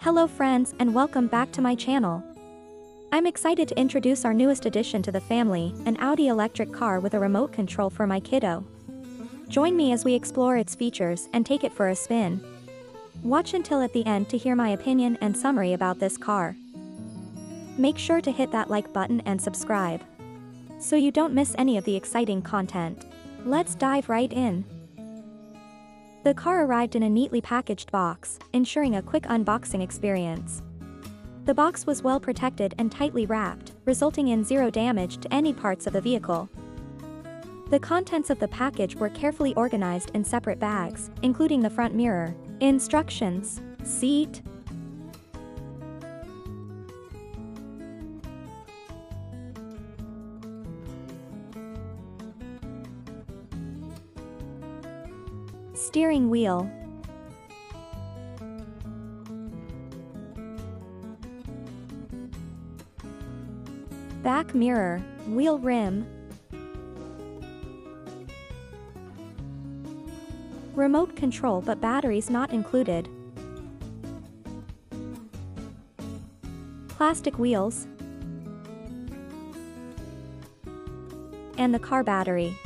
Hello friends and welcome back to my channel. I'm excited to introduce our newest addition to the family, an Audi electric car with a remote control for my kiddo. Join me as we explore its features and take it for a spin. Watch until at the end to hear my opinion and summary about this car. Make sure to hit that like button and subscribe, so you don't miss any of the exciting content. Let's dive right in. The car arrived in a neatly packaged box, ensuring a quick unboxing experience. The box was well protected and tightly wrapped, resulting in zero damage to any parts of the vehicle. The contents of the package were carefully organized in separate bags, including the front mirror, instructions, seat, steering wheel, back mirror, wheel rim, remote control but batteries not included, plastic wheels, and the car battery.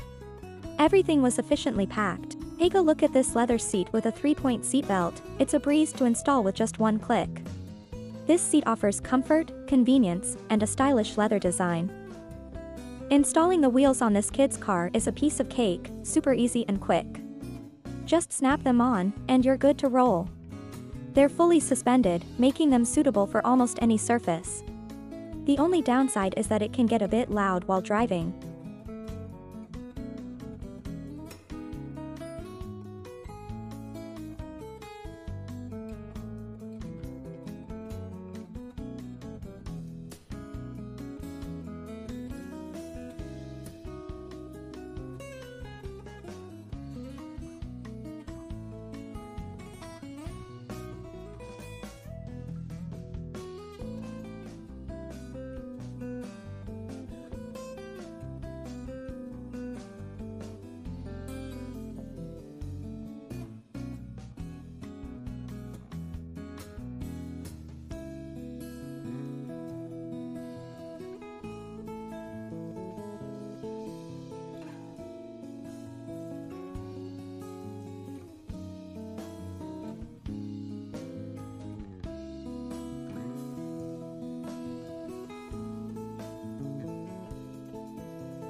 Everything was efficiently packed. Take a look at this leather seat with a 3-point seat belt. It's a breeze to install with just one click. This seat offers comfort, convenience, and a stylish leather design. Installing the wheels on this kid's car is a piece of cake, super easy and quick. Just snap them on, and you're good to roll. They're fully suspended, making them suitable for almost any surface. The only downside is that it can get a bit loud while driving.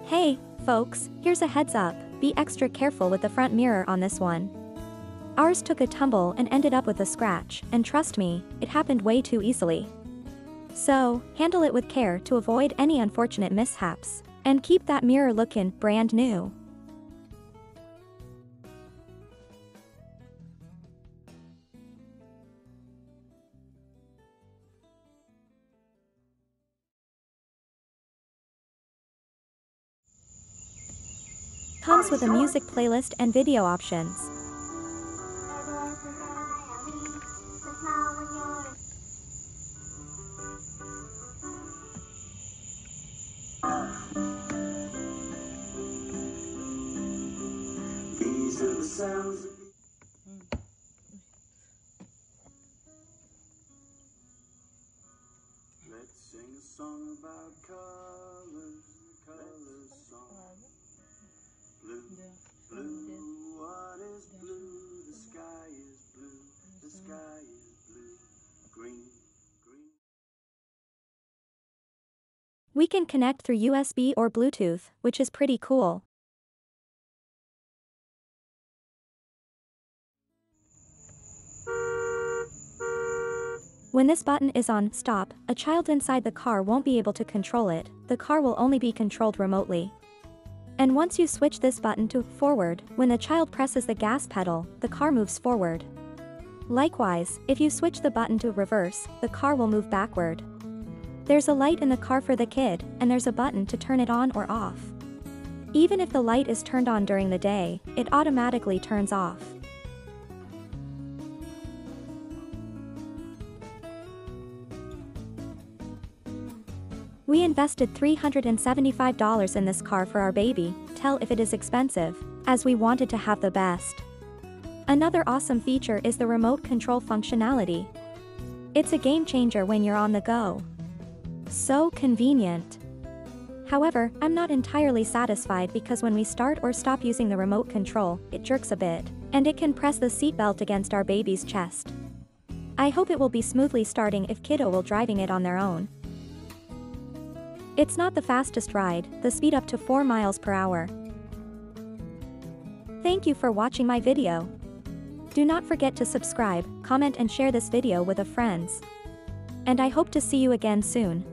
Hey, folks, here's a heads up, be extra careful with the front mirror on this one. Ours took a tumble and ended up with a scratch, and trust me, it happened way too easily. So, handle it with care to avoid any unfortunate mishaps, and keep that mirror looking brand new. Comes with a music playlist and video options. These are the sounds. Let's sing a song about colors, colors song. Blue, blue, what is blue? The sky is blue, the sky is blue. Green, green. We can connect through USB or Bluetooth, which is pretty cool. When this button is on stop, a child inside the car won't be able to control it. The car will only be controlled remotely. And once you switch this button to forward, when the child presses the gas pedal, the car moves forward. Likewise, if you switch the button to reverse, the car will move backward. There's a light in the car for the kid, and there's a button to turn it on or off. Even if the light is turned on during the day, it automatically turns off. We invested $375 in this car for our baby. Tell if it is expensive, as we wanted to have the best. Another awesome feature is the remote control functionality. It's a game changer when you're on the go. So convenient. However, I'm not entirely satisfied because when we start or stop using the remote control, it jerks a bit, and it can press the seatbelt against our baby's chest. I hope it will be smoothly starting if kiddo will driving it on their own. It's not the fastest ride, the speed up to 4 miles per hour. Thank you for watching my video. Do not forget to subscribe, comment and share this video with a friends. And I hope to see you again soon.